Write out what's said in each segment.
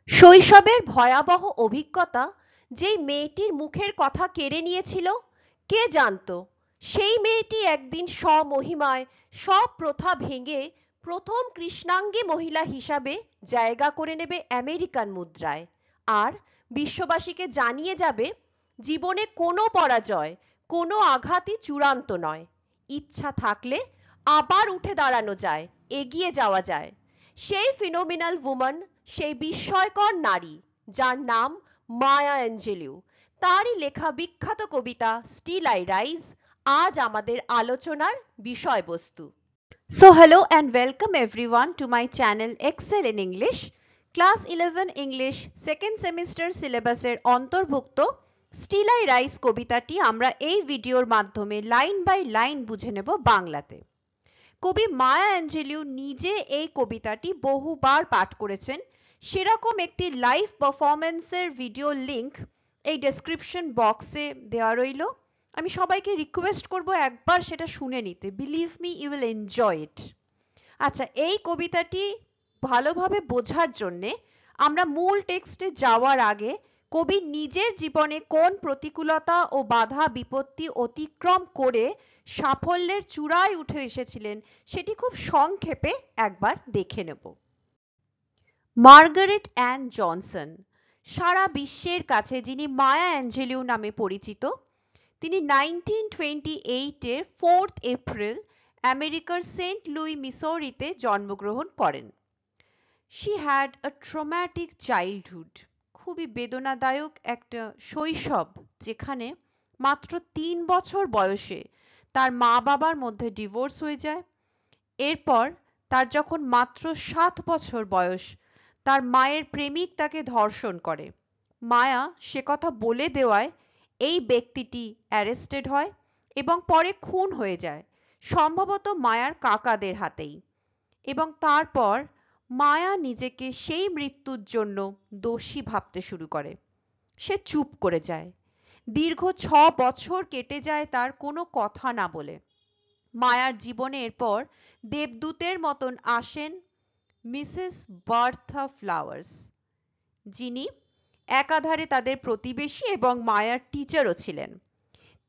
শৈশবের ভয়াবহ অভিজ্ঞতা যেই মেয়েটির মুখের কথা কেড়ে নিয়েছিল, কে জানত সেই মেয়েটি একদিন স্বমহিমায় সব প্রথা ভেঙে প্রথম কৃষ্ণাঙ্গী মহিলা হিসাবে জায়গা করে নেবে আমেরিকান মুদ্রায়, আর বিশ্ববাসীকে জানিয়ে যাবে জীবনে কোনো পরাজয়, কোনো আঘাতই চূড়ান্ত নয়। ইচ্ছা থাকলে আবার উঠে দাঁড়ানো যায়, এগিয়ে যাওয়া যায়। সেই ফিনোমিনাল উম্যান, সেই বিস্ময়কর নারী যার নাম মায়া অ্যাঞ্জেলিউ, তারই লেখা বিখ্যাত কবিতা স্টিল আই রাইজ আজ আমাদের আলোচনার বিষয়বস্তু। So hello and welcome everyone to my channel Excel in English. Class 11 English second semester syllabus এর অন্তর্ভুক্ত স্টিল আই রাইজ কবিতাটি আমরা এই ভিডিওর মাধ্যমে লাইন বাই লাইন বুঝে নেব বাংলাতে। কবি মায়া অ্যাঞ্জেলিউ নিজে এই কবিতাটি বহুবার পাঠ করেছেন। সেরকম একটি লাইভ পারফরমেন্সের ভিডিও লিংক এই ডেসক্রিপশন বক্সে দেওয়া রইল। আমি সবাইকে রিকোয়েস্ট করব একবার সেটা শুনে নিতে। Believe me, you will enjoy it. আচ্ছা, এই কবিতাটি ভালোভাবে বোঝার জন্যে আমরা মূল টেক্সটে যাওয়ার আগে কবি নিজের জীবনে কোন প্রতিকূলতা ও বাধা বিপত্তি অতিক্রম করে সাফল্যের চূড়ায় উঠে এসেছিলেন সেটি খুব সংক্ষেপে একবার দেখে নেব। মার্গারেট অ্যান জনসন, সারা বিশ্বের কাছে যিনি মায়া অ্যাঞ্জেলিউ নামে পরিচিত, তিনি 1928 4 এপ্রিল আমেরিকার সেন্ট লুই মিসৌরিতে জন্মগ্রহণ করেন। She had a traumatic childhood, খুবই বেদনাদায়ক একটা শৈশব, যেখানে মাত্র 3 বছর বয়সে তার মা বাবার মধ্যে ডিভোর্স হয়ে যায়। এরপর তার যখন মাত্র 7 বছর বয়স, তার মায়ের প্রেমিক তাকে ধর্ষণ করে। মায়া সে কথা বলে দেওয়ায় এই ব্যক্তিটি অ্যারেস্টেড হয় এবং পরে খুন হয়ে যায়, সম্ভবত মায়ার কাকাদের হাতেই। এবং তারপর মায়া নিজেকে সেই মৃত্যুর জন্য দোষী ভাবতে শুরু করে। সে চুপ করে যায়। দীর্ঘ 6 বছর কেটে যায় তার কোনো কথা না বলে। মায়ার জীবনে এরপর দেবদূতের মতন আসেন মিসেস বার্থা ফ্লাওয়ার্স, যিনি একাধারে তাদের প্রতিবেশী এবং মায়ার টিচারও ছিলেন।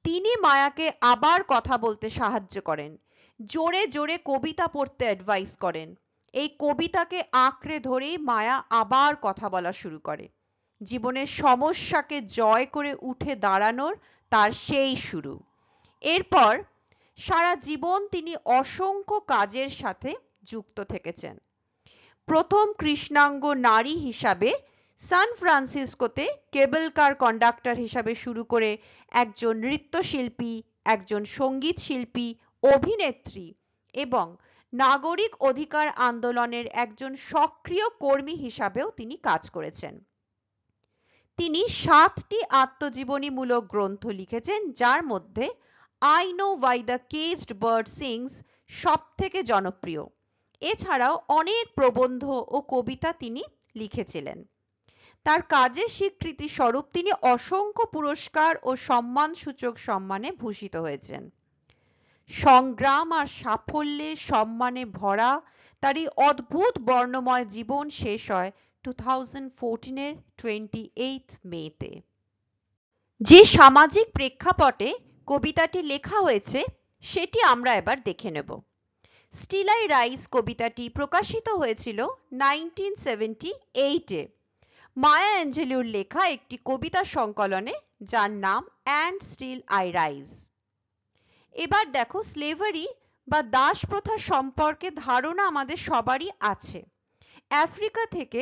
তিনি মায়াকে আবার কথা বলতে সাহায্য করেন, জোরে জোরে কবিতা পড়তে অ্যাডভাইস করেন। এই কবিতাকে আঁকড়ে ধরেই মায়া আবার কথা বলা শুরু করে। জীবনের সমস্যাকে জয় করে উঠে দাঁড়ানোর তার সেই শুরু। এরপর সারা জীবন তিনি অসংখ্য কাজের সাথে যুক্ত থেকেছেন। প্রথম কৃষ্ণাঙ্গ নারী হিসাবে সান ফ্রান্সিসকোতে কেবল কার কন্ডাক্টর হিসাবে শুরু করে একজন নৃত্যশিল্পী, একজন সঙ্গীত শিল্পী, অভিনেত্রী এবং নাগরিক অধিকার আন্দোলনের একজন সক্রিয় কর্মী হিসাবেও তিনি কাজ করেছেন। তিনি 7টি আত্মজীবনীমূলক গ্রন্থ লিখেছেন, যার মধ্যে I know why the caged bird sings সবথেকে জনপ্রিয়। এছাড়াও অনেক প্রবন্ধ ও কবিতা তিনি লিখেছিলেন। তার কাজের স্বীকৃতি স্বরূপ তিনি অসংখ্য পুরস্কার ও সম্মানসূচক সম্মানে ভূষিত হয়েছেন। সংগ্রাম আর সাফল্যের সম্মানে ভরা তার এই অদ্ভুত বর্ণময় জীবন শেষ হয় 2014 28 মেতে। যে সামাজিক প্রেক্ষাপটে কবিতাটি লেখা হয়েছে সেটি আমরা এবার দেখে নেব। স্টিল আই রাইজ কবিতাটি প্রকাশিত হয়েছিল 1978 মায়া অ্যাঞ্জেলিউর লেখা একটি কবিতা সংকলনে, যার নাম অ্যান্ড স্টিল আই রাইজ। এবার দেখো, স্লেভারি বা দাস প্রথা সম্পর্কে ধারণা আমাদের সবারই আছে। আফ্রিকা থেকে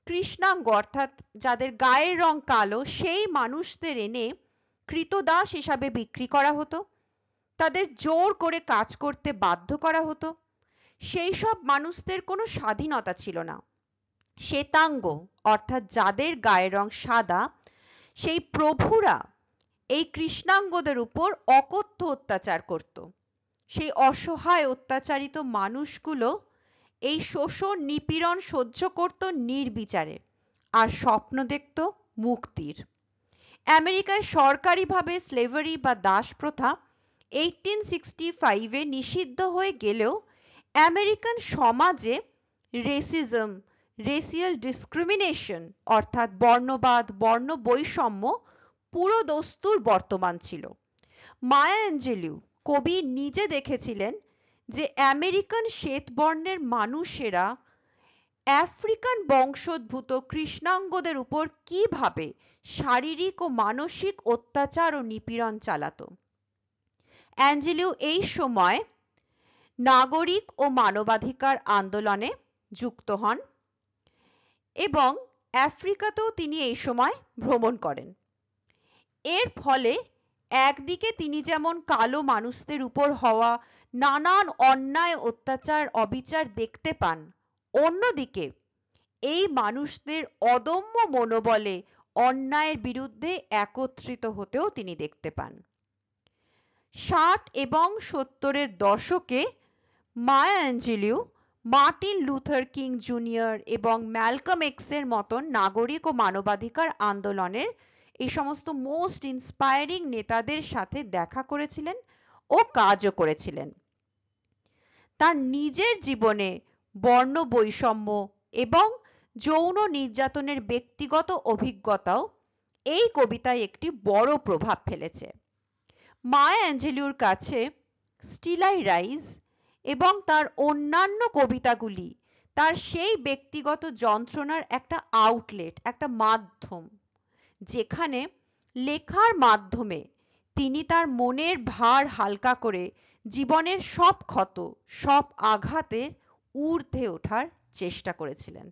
কৃষ্ণাঙ্গ অর্থাৎ যাদের গায়ের রং কালো সেই মানুষদের এনে কৃতদাস হিসাবে বিক্রি করা হতো। তাদের জোর করে কাজ করতে বাধ্য করা হতো। সেই সব মানুষদের কোনো স্বাধীনতা ছিল না। শ্বেতাঙ্গ অর্থাৎ যাদের গায়ের রং সাদা, সেই প্রভুরা এই কৃষ্ণাঙ্গদের উপর অকথ্য অত্যাচার করত। সেই অসহায় অত্যাচারিত মানুষগুলো এই শোষণ নিপীড়ন সহ্য করত নির্বিচারে আর স্বপ্ন দেখত মুক্তির। আমেরিকায় সরকারিভাবে স্লেভারি বা দাস প্রথা 1865 নিষিদ্ধ হয়ে গেলেও আমেরিকান সমাজে রেসিজম, রেসিয়াল ডিসক্রিমিনেশন অর্থাৎ বর্ণবাদ, বর্ণ বৈষম্য পুরো দস্তুর বর্তমান ছিল। মায়া অ্যাঞ্জেলিউ কবি নিজে দেখেছিলেন যে আমেরিকান শ্বেতবর্ণের মানুষেরা আফ্রিকান বংশোদ্ভূত কৃষ্ণাঙ্গদের উপর কিভাবে শারীরিক ও মানসিক অত্যাচার ও নিপীড়ন চালাতো। অ্যাঞ্জেলিউ এই সময় নাগরিক ও মানবাধিকার আন্দোলনে যুক্ত হন এবং আফ্রিকাতেও তিনি এই সময় ভ্রমণ করেন। এর ফলে একদিকে তিনি যেমন কালো মানুষদের উপর হওয়া নানান অন্যায়, অত্যাচার, অবিচার দেখতে পান, অন্যদিকে এই মানুষদের অদম্য মনোবলে অন্যায়ের বিরুদ্ধে একত্রিত হতেও তিনি দেখতে পান। 60 এবং 70-এর দশকে মায়া অ্যাঞ্জেলিউ মার্টিন লুথার কিং জুনিয়র এবং ম্যালকম এক্সের মতন নাগরিক ও মানবাধিকার আন্দোলনের এই সমস্ত মোস্ট ইন্সপায়ারিং নেতাদের সাথে দেখা করেছিলেন ও কাজও করেছিলেন। তার নিজের জীবনে বর্ণ বৈষম্য এবং যৌন নির্যাতনের ব্যক্তিগত অভিজ্ঞতাও এই কবিতায় একটি বড় প্রভাব ফেলেছে। মায়া অ্যাঞ্জেলিউর কাছে স্টিল আই রাইজ এবং তার অন্যান্য কবিতাগুলি তার সেই ব্যক্তিগত যন্ত্রণার একটা আউটলেট, একটা মাধ্যম, যেখানে লেখার মাধ্যমে তিনি তার মনের ভার হালকা করে জীবনের সব ক্ষত, সব আঘাতের ঊর্ধ্বে ওঠার চেষ্টা করেছিলেন।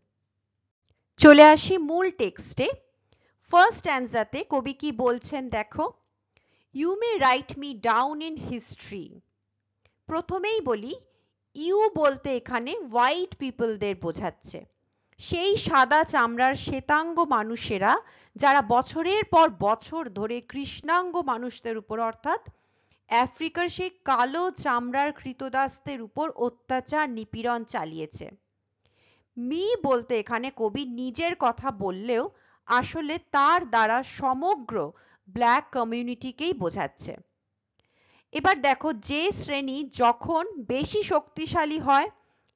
চলে আসি মূল টেক্সটে। ফার্স্ট স্ট্যান্জাতে কবি কি বলছেন দেখো, you may write me down in history. প্রথমেই বলি, ইউ বলতে এখানে হোয়াইট পিপলদের বোঝাচ্ছে, সেই সাদা চামড়ার শ্বেতাঙ্গ মানুষেরা যারা বছরের পর বছর ধরে কৃষ্ণাঙ্গ মানুষদের উপর অর্থাৎ আফ্রিকার সেই কালো চামড়ার ক্রীতদাসদের উপর অত্যাচার, নিপীড়ন চালিয়েছে। মি বলতে এখানে কবি নিজের কথা বললেও আসলে তার দ্বারা সমগ্র ব্ল্যাক কমিউনিটিকেই বোঝাচ্ছে। এবার দেখো, যে শ্রেণী যখন বেশি শক্তিশালী হয়,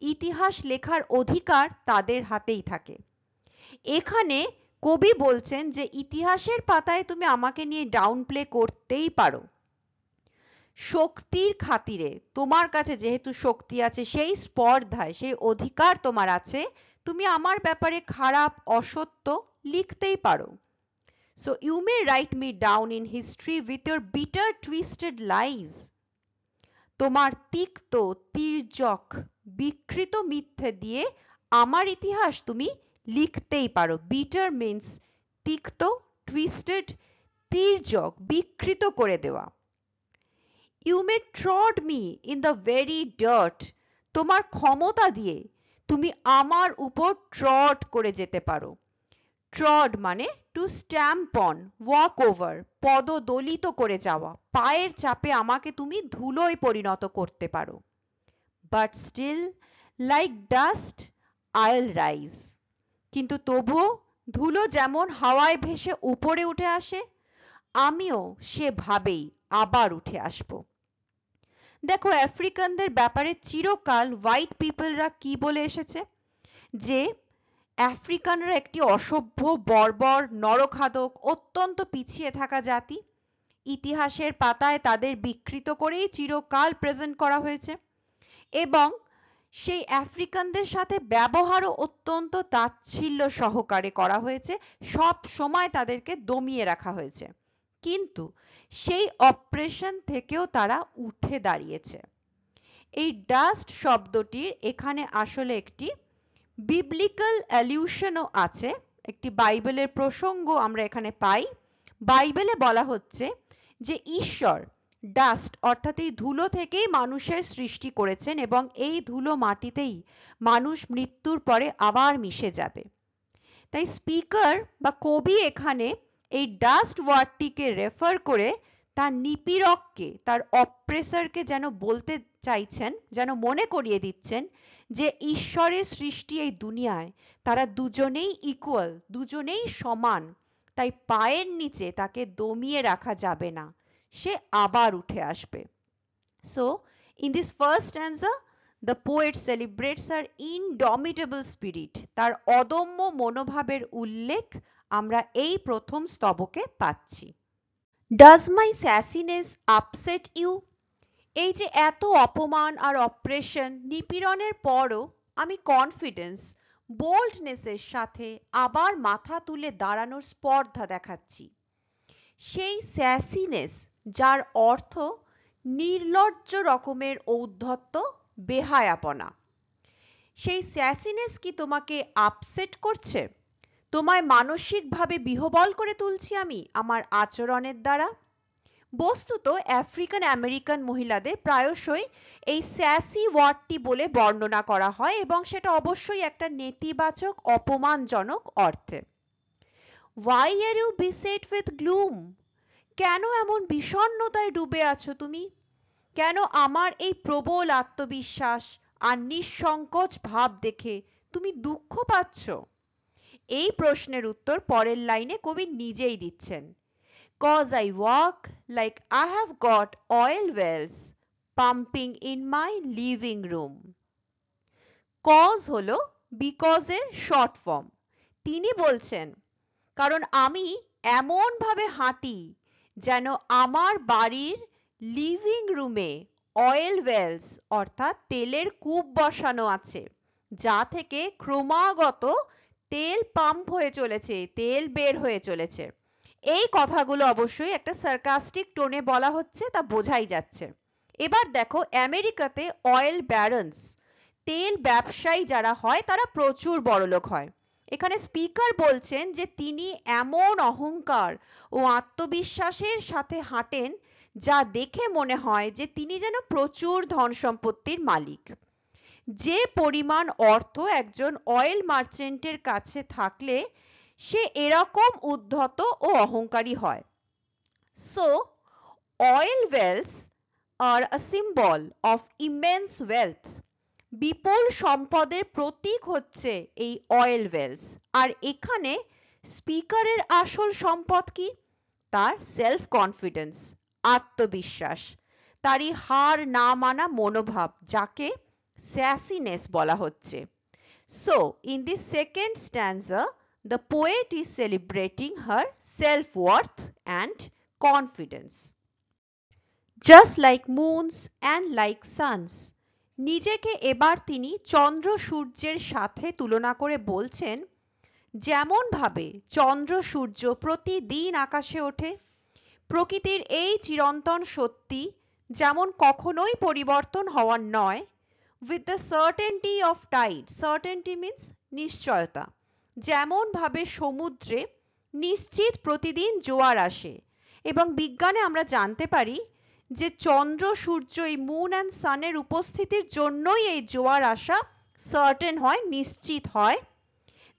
ইতিহাস লেখার অধিকার তাদের হাতেই থাকে। এখানে কবি বলছেন যে ইতিহাসের পাতায় তুমি আমাকে নিয়ে ডাউন প্লে করতেই পারো, শক্তির খাতিরে তোমার কাছে যেহেতু শক্তি আছে, সেই স্পর্ধায় সেই অধিকার তোমার আছে, তুমি আমার ব্যাপারে খারাপ, অসত্য লিখতেই পারো। So you may write me down in history with your bitter twisted lies. তোমার তিক্ত, তির্যক, বিকৃত মিথ্যে দিয়ে আমার ইতিহাস তুমি লিখতেই পারো। bitter means তিক্ত, twisted, তির্যক, বিকৃত করে দেওয়া। You may trod me in the very dirt. তোমার ক্ষমতা দিয়ে তুমি আমার উপর ট্রড করে যেতে পারো। ট্রড মানে to stamp on, walk over, পদদলিত করে যাওয়া, পায়ের চাপে আমাকে তুমি ধুলোয় পরিণত করতে পারো। বাট স্টিল লাইক ডাস্ট আইল রাইজ। কিন্তু তবুও ধুলো যেমন হাওয়ায় ভেসে উপরে উঠে আসে, আমিও সেভাবেই আবার উঠে আসব। দেখো, আফ্রিকানদের ব্যাপারে চিরকাল হোয়াইট পিপলরা কি বলে এসেছে, যে আফ্রিকানরা একটি অসভ্য, বর্বর, নরখাদক, অত্যন্ত পিছিয়ে থাকা জাতি। ইতিহাসের পাতায় তাদের বিকৃত করেই চিরকাল প্রেজেন্ট করা হয়েছে এবং সেই আফ্রিকানদের সাথে ব্যবহারও অত্যন্ত তাচ্ছিল্য সহকারে করা হয়েছে, সব সময় তাদেরকে দমিয়ে রাখা হয়েছে। কিন্তু সেই অপ্রেশন থেকেও তারা উঠে দাঁড়িয়েছে। এই ডাস্ট শব্দটির এখানে আসলে একটি বিবলিক্যাল অ্যালিউশনও আছে, একটি বাইবেলের প্রসঙ্গ আমরা এখানে পাই। বাইবেলে বলা হচ্ছে যে ঈশ্বর ডাস্ট অর্থাৎ এই ধুলো থেকেই মানুষের সৃষ্টি করেছেন এবং এই ধুলো মাটিতেই মানুষ মৃত্যুর পরে আবার মিশে যাবে। তাই স্পিকার বা কবি এখানে এই ডাস্ট ওয়ার্ডটিকে রেফার করে তার নিপীড়ককে, তার অপ্রেসারকে যেন বলতে চাইছেন, যেন মনে করিয়ে দিচ্ছেন যে ঈশ্বরের সৃষ্টি এই দুনিয়ায় তারা দুজনেই ইকুয়াল, দুজনেই সমান, তাই পায়ের নিচে তাকে দমিয়ে রাখা যাবে না, সে আবার উঠে আসবে। So in this first stanza the poet celebrates her indomitable spirit, তার অদম্য মনোভাবের উল্লেখ আমরা এই প্রথম স্তবকে পাচ্ছি। Does my sassiness upset you? এই যে এত অপমান আর অপ্রেশন নিপীড়নের পরও আমি কনফিডেন্স বোল্ডনেসের সাথে আবার মাথা তুলে দাঁড়ানোর স্পর্ধা দেখাচ্ছি, সেই স্যাসিনেস যার অর্থ নির্লজ্জ রকমের ঔদ্ধত্য, বেহায়াপনা। সেই স্যাসিনেস কি তোমাকে আপসেট করছে? তোমায় মানসিকভাবে বিহ্বল করে তুলছি আমি আমার আচরণের দ্বারা? বস্তুত আফ্রিকান আমেরিকান মহিলাদের প্রায়শই এই স্যাসি ওয়ার্ডটি বলে বর্ণনা করা হয় এবং সেটা অবশ্যই একটা নেতিবাচক অপমানজনক অর্থে। Why are you beset with gloom? কেন এমন বিষণ্ণতায় ডুবে আছো তুমি? কেন আমার এই প্রবল আত্মবিশ্বাস আর নিঃসংকোচ ভাব দেখে তুমি দুঃখ পাচ্ছ? এই প্রশ্নের উত্তর পরের লাইনে কবি নিজেই দিচ্ছেন। Cause I walk like I have got oil wells pumping in my living room. Cause হলো because এর শর্ট ফর্ম। তিনি বলছেন কারণ আমি এমন ভাবে হাঁটি যেন আমার বাড়ির লিভিং রুমে অয়েল ওয়েলস অর্থাৎ তেলের কূপ বসানো আছে, যা থেকে ক্রমাগত তেল পাম্প হয়ে চলেছে, তেল বের হয়ে চলেছে। এই কথাগুলো অবশ্যই একটা সার্কাস্টিক টোনে বলা হচ্ছে, তা বোঝাই যাচ্ছে। এবার দেখো আমেরিকাতে অয়েল ব্যারনস, তেল ব্যবসায়ী যারা হয় তারা প্রচুর বড়লোক হয়। এখানে স্পিকার বলছেন যে তিনি এমন অহংকার ও আত্মবিশ্বাসের সাথে হাঁটেন যা দেখে মনে হয় যে তিনি যেন প্রচুর ধন সম্পত্তির মালিক। যে পরিমাণ অর্থ একজন অয়েল মার্চেন্টের কাছে থাকলে সে এরকম উদ্ধত ও অহংকারী হয়। So, oil wells are a symbol of immense wealth. বিপুল সম্পদের প্রতীক হচ্ছে এই অয়েল ওয়েলস। আর এখানে স্পিকারের আসল সম্পদ কি? তার সেলফ কনফিডেন্স, আত্মবিশ্বাস, তারই হার না মানা মনোভাব, যাকে স্যাসিনেস বলা হচ্ছে। So, in the second stanza, the poet is celebrating her self-worth and confidence. Just like moons and like suns, নিজেকে এবার তিনি চন্দ্র সূর্যের সাথে তুলনা করে বলছেন, যেমন ভাবে চন্দ্র সূর্য প্রতিদিন আকাশে ওঠে, প্রকৃতির এই চিরন্তন সত্যি যেমন কখনোই পরিবর্তন হওয়ার নয়, with the certainty of tide, certainty means নিশ্চয়তা, যেমন ভাবে সমুদ্রে নিশ্চিত প্রতিদিন জোয়ার আসে, এবং বিজ্ঞানে আমরা জানতে পারি যে চন্দ্র সূর্য এই মুন অ্যান্ড সানের উপস্থিতির জন্যই এই জোয়ার আসা সার্টেন হয়, নিশ্চিত হয়।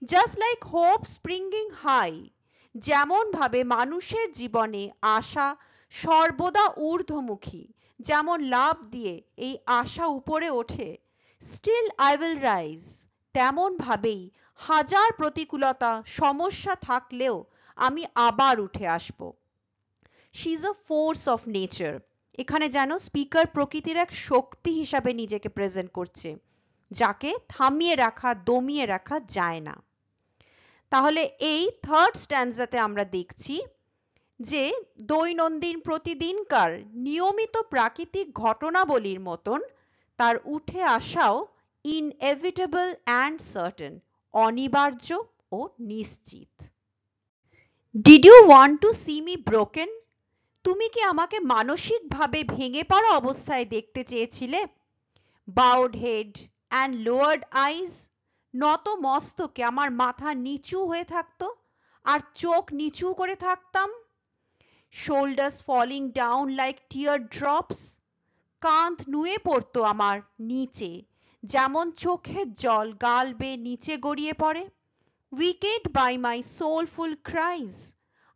Just like hope springing high, যেমন ভাবে মানুষের জীবনে আশা সর্বদা ঊর্ধ্বমুখী, যেমন লাফ দিয়ে এই আশা উপরে ওঠে, স্টিল আই উইল রাইজ, তেমন ভাবেই হাজার প্রতিকূলতা সমস্যা থাকলেও আমি আবার উঠে আসব। She is a force of nature. এখানে যেন স্পিকার প্রকৃতির এক শক্তি হিসাবে নিজেকে প্রেজেন্ট করছে, যাকে থামিয়ে রাখা, দমিয়ে রাখা যায় না। তাহলে এই থার্ড স্ট্যান্জাতে আমরা দেখছি যে দৈনন্দিন প্রতিদিনকার নিয়মিত প্রাকৃতিক ঘটনাবলীর মতন তার উঠে আসাও ইনএভিটেবল অ্যান্ড সার্টেন, অনিবার্য ও নিশ্চিত। Did you want to see me broken? তুমি কি আমাকে মানসিকভাবে ভেঙে পড়া অবস্থায় দেখতে চেয়েছিলে? Bowed head and lowered eyes, নত মস্তকে আমার মাথা নিচু হয়ে থাকতো আর চোখ নিচু করে থাকতাম। শোল্ডার্স ফলিং ডাউন লাইক টিয়ার ড্রপস, কাঁধ নুয়ে পড়তো আমার নিচে, যেমন চোখের জল গাল বেয়ে নিচে গড়িয়ে পড়ে। Weakened by my soulful cries,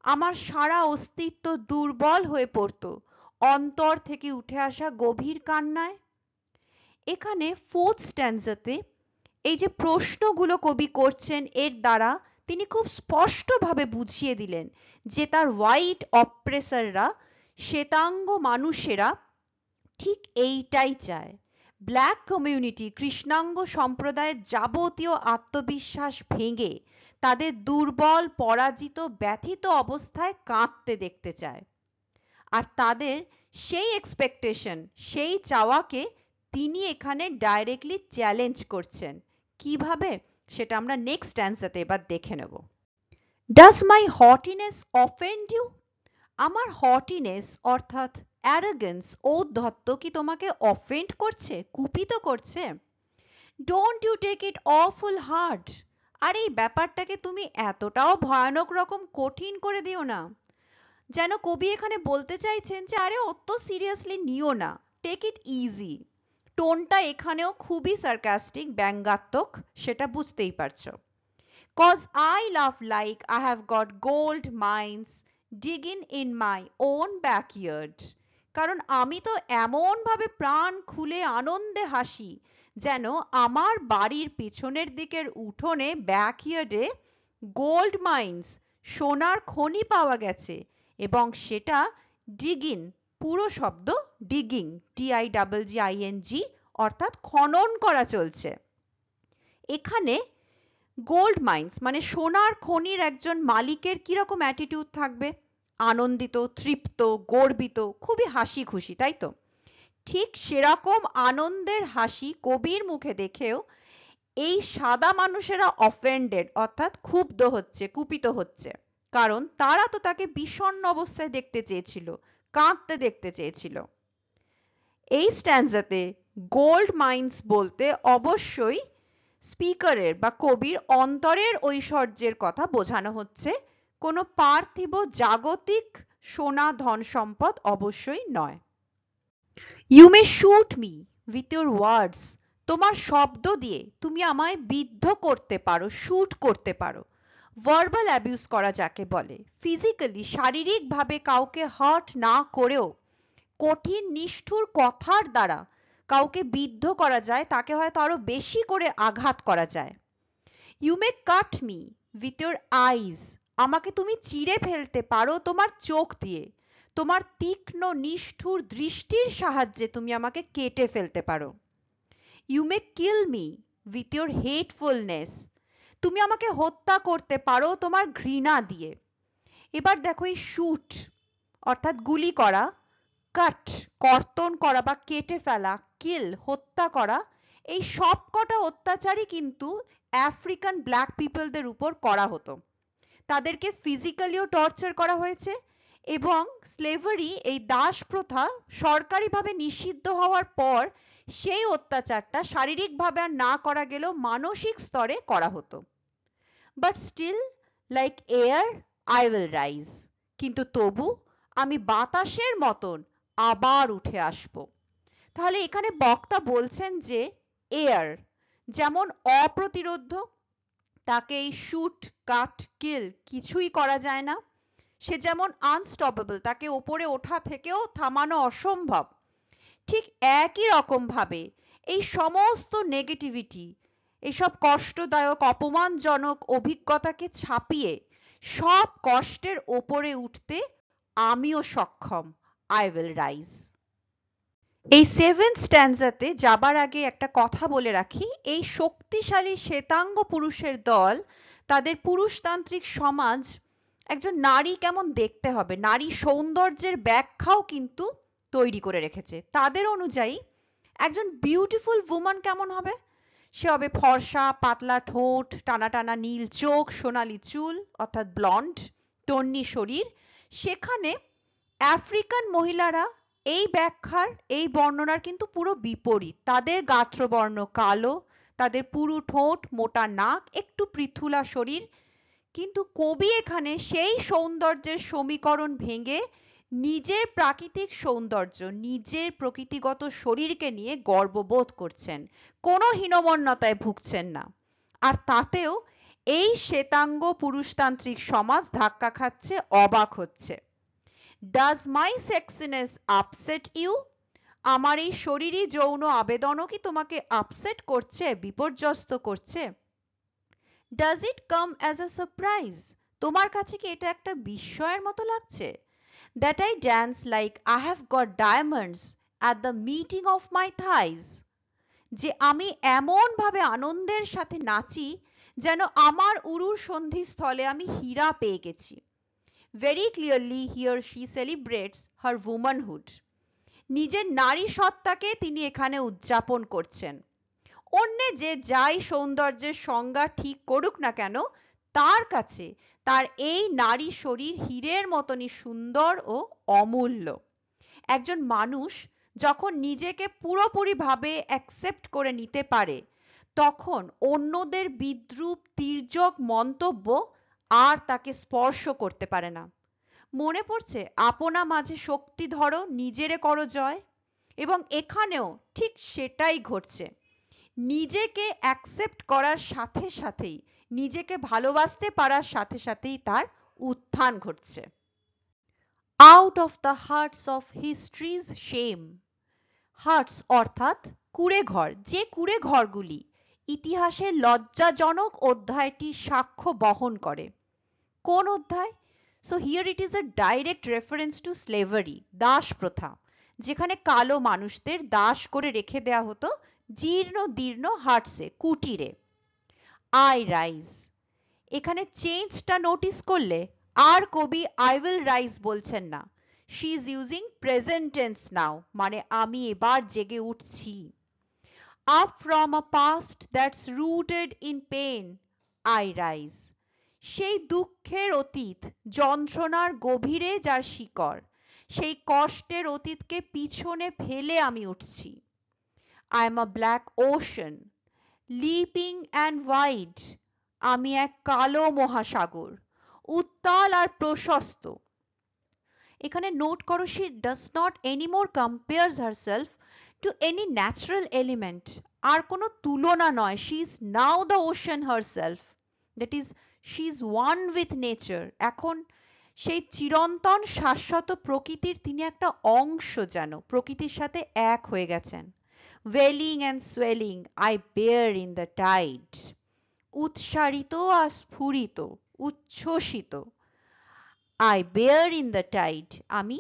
আমার সারা অস্তিত্ব দুর্বল হয়ে পড়তো অন্তর থেকে উঠে আসা গভীর কান্নায়। এখানে ফোর্থ স্ট্যান্জাতে এই যে প্রশ্নগুলো কবি করছেন, এর দ্বারা তিনি খুব স্পষ্টভাবে বুঝিয়ে দিলেন যে তার হোয়াইট অপ্রেসাররা, শ্বেতাঙ্গ মানুষেরা ঠিক এইটাই চায়, ব্ল্যাক কমিউনিটি কৃষ্ণাঙ্গ সম্প্রদায়ের যাবতীয় আত্মবিশ্বাস ভেঙে তাদের দুর্বল, পরাজিত, ব্যথিত অবস্থায় কাঁদতে দেখতে চায়। আর তাদের সেই এক্সপেকটেশন, সেই চাওয়াকে তিনি এখানে ডাইরেক্টলি চ্যালেঞ্জ করছেন। কিভাবে, সেটা আমরা নেক্সট স্ট্যান্সাতে এবার দেখে নেব। Does my haughtiness offend you? আমার হটিনেস অর্থাৎ অ্যারোগেন্স, ঔদ্ধত্য কি তোমাকে অফেন্ড করছে, কুপিত করছে? Don't you take it awful hard. আর এই ব্যাপারটাকে তুমি এতটাও ভয়ানক রকম কঠিন করে দিও না। যেন কবি এখানে বলতে চাইছেন যে আরে অত সিরিয়াসলি নিও না, টেক ইট ইজি। টোনটা এখানেও খুবই সার্কাস্টিক, ব্যঙ্গাত্মক, সেটা বুঝতেই পারছো। Cause I love like I have got gold mines digging in my own backyard. কারণ আমি তো এমন ভাবে প্রাণ খুলে আনন্দে হাসি যেন আমার বাড়ির পিছনের দিকের উঠোনে, ব্যাকইয়ার্ডে গোল্ড মাইন্স, সোনার খনি পাওয়া গেছে, এবং সেটা ডিগিং, পুরো শব্দ ডিগিং, DIGGING, অর্থাৎ খনন করা চলছে। এখানে গোল্ড মাইন্স মানে সোনার খনির একজন মালিকের কিরকম অ্যাটিটিউড থাকবে? আনন্দিত, তৃপ্ত, গর্বিত, খুবই হাসি খুশি, তাই তো? ঠিক সেরকম আনন্দের হাসি কবির মুখে দেখেও এই সাদা মানুষেরা অফেন্ডেড, অর্থাৎ ক্ষুব্ধ হচ্ছে, কুপিত হচ্ছে। কারণ তারা তো তাকে বিষণ্ণ অবস্থায় দেখতে চেয়েছিল, কাঁদতে দেখতে চেয়েছিল। এই স্ট্যান্সাতে গোল্ড মাইন্স বলতে অবশ্যই স্পিকারের বা কবির অন্তরের ঐশ্বর্যের কথা বোঝানো হচ্ছে, কোনো পার্থিব জাগতিক সোনা ধন সম্পদ অবশ্যই নয়। You may shoot me with your words. তোমার শব্দ দিয়ে তুমি আমায় বিদ্ধ করতে পারো, শুট করতে পারো। ভার্বাল অ্যাবিউজ করা যাকে বলে, ফিজিক্যালি, শারীরিকভাবে কাউকে হার্ট না করেও কঠিন নিষ্ঠুর কথার দ্বারা কাউকে বিদ্ধ করা যায়, তাকে হয়তো আরো বেশি করে আঘাত করা যায়। You may cut me with your eyes. আমাকে তুমি চিরে ফেলতে পারো তোমার চোখ দিয়ে, তোমার তীক্ষ্ণ নিষ্ঠুর দৃষ্টির সাহায্যে তুমি আমাকে কেটে ফেলতে পারো। You may kill me with your hatefulness. তুমি আমাকে হত্যা করতে পারো তোমার ঘৃণা দিয়ে। এবার দেখো, এই শুট অর্থাৎ গুলি করা, কাট কর্তন করা বা কেটে ফেলা, কিল হত্যা করা, এই সব কটা অত্যাচারই কিন্তু আফ্রিকান ব্ল্যাক পিপলদের উপর করা হতো। তাদেরকে ফিজিক্যালিও টর্চার করা হয়েছে, এবং স্লেভারি, এই দাস প্রথা সরকারিভাবে নিষিদ্ধ হওয়ার পর সেই অত্যাচারটা শারীরিকভাবে আর না করা গেলেও মানসিক স্তরে করা হতো। But still like air I will rise. কিন্তু তবু আমি বাতাসের মতন আবার উঠে আসব। তাহলে এখানে বক্তা বলছেন যে এয়ার যেমন অপ্রতিরোধ্য, তাকে এই শুট, কাট, কিল কিছুই করা যায় না, সে যেমন আনস্টপেবল, তাকে ওপরে ওঠা থেকেও থামানো অসম্ভব, ঠিক একই রকম ভাবে এই সমস্ত নেগেটিভিটি, এইসব কষ্টদায়ক, অপমানজনক অভিজ্ঞতাকে ছাপিয়ে সব কষ্টের ওপরে উঠতে আমিও সক্ষম। I will rise. এই সেভেন্থ স্ট্যান্সাতে যাবার আগে একটা কথা বলে রাখি, এই শক্তিশালী শ্বেতাঙ্গ পুরুষের দল, তাদের পুরুষতান্ত্রিক সমাজ একজন নারী কেমন দেখতে হবে, নারী সৌন্দর্যের ব্যাখ্যাও কিন্তু তৈরি করে রেখেছে। তাদের অনুযায়ী একজন বিউটিফুল উম্যান কেমন হবে? সে হবে ফর্সা, পাতলা ঠোঁট, টানা টানা নীল চোখ, সোনালী চুল অর্থাৎ ব্লন্ড, তন্নি শরীর। সেখানে আফ্রিকান মহিলারা এই ব্যাখ্যার, এই বর্ণনার কিন্তু পুরো বিপরীত। তাদের গাত্রবর্ণ কালো, তাদের পুরু ঠোঁট, মোটা নাক, একটু পৃথুলা শরীর। কিন্তু কবি এখানে সেই সৌন্দর্যের সমীকরণ ভেঙে নিজের প্রাকৃতিক সৌন্দর্য, নিজের প্রকৃতিগত শরীরকে নিয়ে গর্ববোধ করছেন, কোনো হীনমন্যতায় ভুগছেন না। আর তাতেও এই শ্বেতাঙ্গ পুরুষতান্ত্রিক সমাজ ধাক্কা খাচ্ছে, অবাক হচ্ছে। Does my sexiness upset you? আমার এই শরীরী যৌন আবেদনও কি তোমাকে আপসেট করছে, বিপর্যস্ত করছে? Does it come as a surprise? তোমার কাছে কি এটা একটা বিস্ময়ের মতো লাগছে? That I dance like I have got diamonds at the meeting of my thighs? যে আমি এমন ভাবে আনন্দের সাথে নাচি যেন আমার উরুর সন্ধিস্থলে আমি হীরা পেয়ে গেছি। Very clearly here she celebrates her womanhood. নিজের নারী সত্তাকে তিনি এখানে উদযাপন করছেন। অন্যে যে যাই সৌন্দর্যের সংজ্ঞা ঠিক করুক না কেন, তার কাছে তার এই নারী শরীর হীরের মতনই সুন্দর ও অমূল্য। একজন মানুষ যখন নিজেকে পুরোপুরিভাবে অ্যাকসেপ্ট করে নিতে পারে, তখন অন্যদের বিদ্রূপ তির্যক মন্তব্য আর তাকে স্পর্শ করতে পারে না। মনে পড়ছে আপনা মাঝে শক্তি ধরো, নিজেরে করো জয়। এবং এখানেও ঠিক সেটাই ঘটছে। নিজেকে অ্যাকসেপ্ট করার সাথে সাথেই, নিজেকে ভালোবাসতে পারার সাথে সাথেই তার উত্থান ঘটছে। Out of the huts of history's shame. Huts অর্থাৎ কুঁড়ে ঘর, যে কুঁড়ে ঘরগুলি ইতিহাসের লজ্জাজনক অধ্যায়টি সাক্ষ্য বহন করে। কোন অধ্যায়? So here it is a direct reference to slavery, Das প্রথা, যেখানে কালো মানুষদের দাস করে রেখে দেওয়া হতো জীর্ণ দীর্ণ হার্টসে, কুটিরে। I rise, এখানে চেঞ্জটা নোটিস করলে আর কবি I will rise বলছেন না, she is using present tense now, মানে আমি এবার জেগে উঠছি। Up from a past that's rooted in pain, I rise, সেই দুঃখের অতীত, যন্ত্রণার গভীরে যার শিকড়, সেই কষ্টের অতীতকে পিছনে ফেলে আমি উঠছি। I am a black ocean, leaping and wide, আমি এক কালো মহাসাগর, উত্তাল আর প্রশস্ত। এখানে নোট করো, she does not anymore compares herself to any natural element, আর কোনো তুলনা নয়। she is now the ocean herself, that is she is one with nature, এখন সেই চিরন্তন শাশ্বত প্রকৃতির তিনি একটা অংশ, যেন প্রকৃতির সাথে এক হয়ে গেছেন। welling and swelling, I bear in the tide, উৎসারিত আর স্ফুরিত, উচ্ছ্বসিত। I bear in the tide, আমি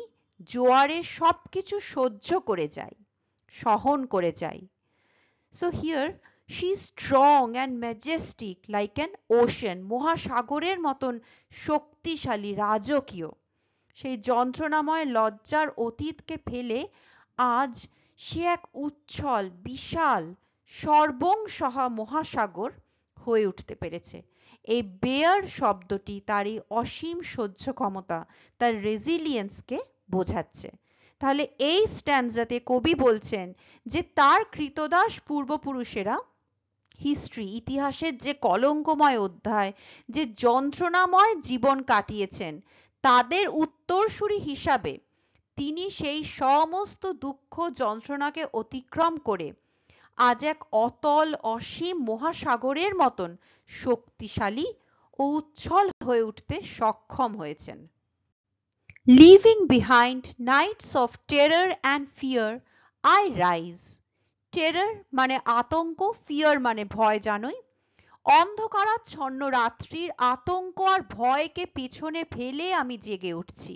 জোয়ারে সবকিছু সহ্য করে যাই, সহন করে যাই। So here she is strong and majestic like an ocean, মহাসাগরের মতন শক্তিশালী, রাজকীয়। সেই যন্ত্রণাময় লজ্জার অতীতকে ফেলে আজ সে এক উচ্ছল, বিশাল, সর্বংসহা মহাসাগর হয়ে উঠতে পেরেছে। এই বেয়ার শব্দটি তার এই অসীম সহ্য ক্ষমতা, তার রেজিলিয়েন্সকে বোঝাচ্ছে। তাহলে এই স্ট্যান্জাতে কবি বলছেন যে তার কৃতদাস পূর্বপুরুষেরা হিস্ট্রি, ইতিহাসের যে কলঙ্কময় অধ্যায়, যে যন্ত্রণাময় জীবন কাটিয়েছেন, তাদের উত্তরসূরি হিসাবে তিনি সেই সমস্ত দুঃখ যন্ত্রণাকে অতিক্রম করে আজ এক অতল অসীম মহাসাগরের মতন শক্তিশালী ও উচ্ছল হয়ে উঠতে সক্ষম হয়েছেন। Leaving behind nights of terror and fear, I rise. Terror মানে আতঙ্ক, ফিয়ার মানে ভয়, জানোই। অন্ধকারাচ্ছন্ন রাত্রির আতঙ্ক আর ভয়কে পিছনে ফেলে আমি জেগে উঠছি।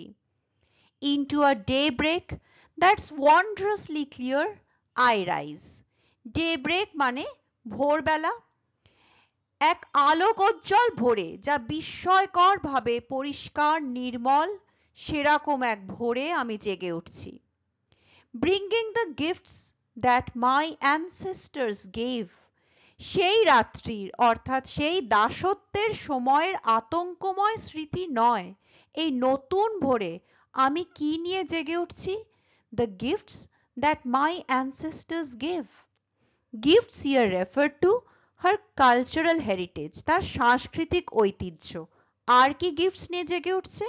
Into a daybreak that's wondrously clear, I rise. Daybreak মানে ভোরবেলা, এক আলোকোজ্জ্বল ভোরে, যা বিস্ময়কর ভাবে পরিষ্কার নির্মল, সেরকম এক ভোরে আমি জেগে উঠছি। Bringing the gifts that my ancestors gave, সেই রাত্রির অর্থাৎ সেই দাসত্বের সময়ের আতঙ্কময় স্মৃতি নয়, এই নতুন ভোরে আমি কি নিয়ে জেগে উঠছি? The gifts that my ancestors gave. Gifts here refer to her cultural heritage, তার সাংস্কৃতিক ঐতিহ্য। আর কি গিফটস নিয়ে জেগে উঠছে?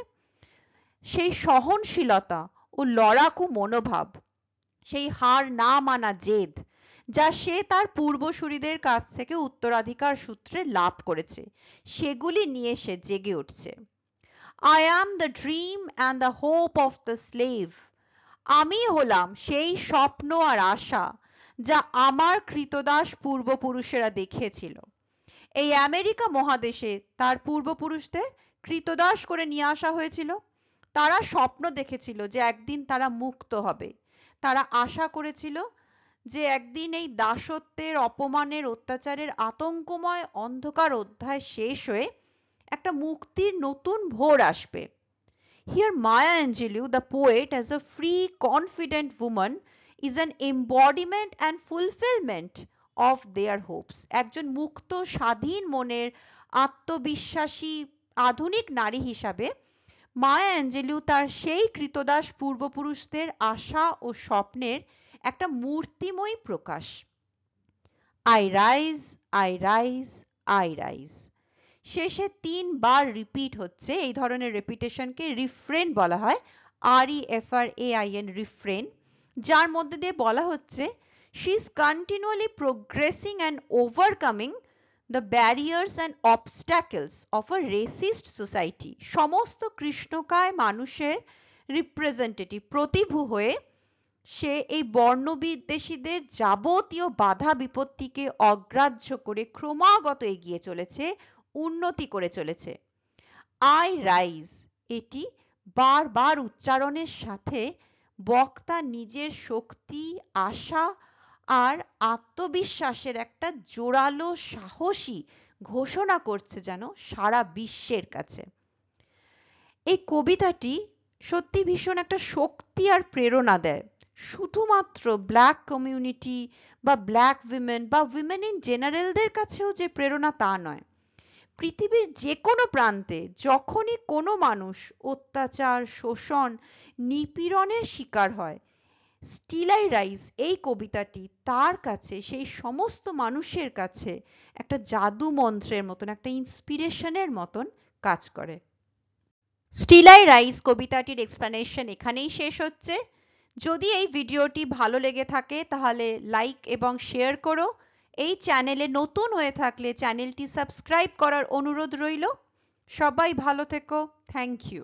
সেই সহনশীলতা ও লড়াকু মনোভাব, সেই হার না মানা জেদ, যা সে তার পূর্বসূরিদের কাছ থেকে উত্তরাধিকার সূত্রে লাভ করেছে, সেগুলি নিয়ে সে জেগে উঠছে। I am the dream and the hope of the slave. আমি হলাম সেই স্বপ্ন আর আশা যা আমার কৃতদাস পূর্বপুরুষেরা দেখিয়েছিল। এই আমেরিকা মহাদেশে তার পূর্বপুরুষদের কৃতদাস করে নিয়ে আসা হয়েছিল। তারা স্বপ্ন দেখেছিল যে একদিন তারা মুক্ত হবে। তারা আশা করেছিল যে একদিন এই দাসত্বের, অপমানের, অত্যাচারের আতঙ্কময় অন্ধকার অধ্যায় শেষ হয়ে একটা মুক্তির নতুন ভোর আসবে। Here Maya Angelou, the poet, as a free, confident woman, is an embodiment and fulfillment of their hopes. একজন মুক্ত, স্বাধীন মনের, আত্মবিশ্বাসী আধুনিক নারী হিসাবে মায়া অ্যাঞ্জেলু তার সেই কৃতদাস পূর্বপুরুষদের আশা ও স্বপ্নের একটা মূর্তিময় প্রকাশ। I rise, I rise, I rise. শেষে 3 বার রিপিট হচ্ছে, এই ধরনের রেপিটেশনকে রিফ্রেন বলা হয়, REFRAIN, রিফ্রেন, যার মধ্যে দিয়ে বলা হচ্ছে she is continually progressing and overcoming the barriers and obstacles of a racist society. সমস্ত কৃষ্ণকায় মানুষের রিপ্রেজেন্টেটিভ, প্রতিভু হয়ে সে এই বর্ণবিদ্বেষীদের যাবতীয় বাধা বিপত্তিকে অগ্রাহ্য করে ক্রমাগত এগিয়ে চলেছে, উন্নতি করে চলেছে। আই রাইজ, এটি বারবার উচ্চারণের সাথে বক্তা নিজের শক্তি, আশা আর আত্মবিশ্বাসের একটা জোরালো, সাহসী ঘোষণা করছে যেন সারা বিশ্বের কাছে। এই কবিতাটি সত্যি ভীষণ একটা শক্তি আর প্রেরণা দেয়। শুধুমাত্র ব্ল্যাক কমিউনিটি বা ব্ল্যাক উইমেন বা উইমেন ইন জেনারেলদের কাছেও যে প্রেরণা তা নয়, পৃথিবীর যে কোনো প্রান্তে যখনই কোনো মানুষ অত্যাচার, শোষণ, নিপীড়নের শিকার হয়, স্টিল আই রাইজ এই কবিতাটি তার কাছে, সেই সমস্ত মানুষের কাছে একটা জাদু মন্ত্রের মতন, একটা ইন্সপিরেশনের মতন কাজ করে। স্টিল আই রাইজ কবিতাটির এক্সপ্লেনেশন এখানেই শেষ হচ্ছে। যদি এই ভিডিওটি ভালো লেগে থাকে তাহলে লাইক এবং শেয়ার করো। এই চ্যানেলে নতুন হয়ে থাকলে চ্যানেলটি সাবস্ক্রাইব করার অনুরোধ রইল। সবাই ভালো থেকো। Thank you.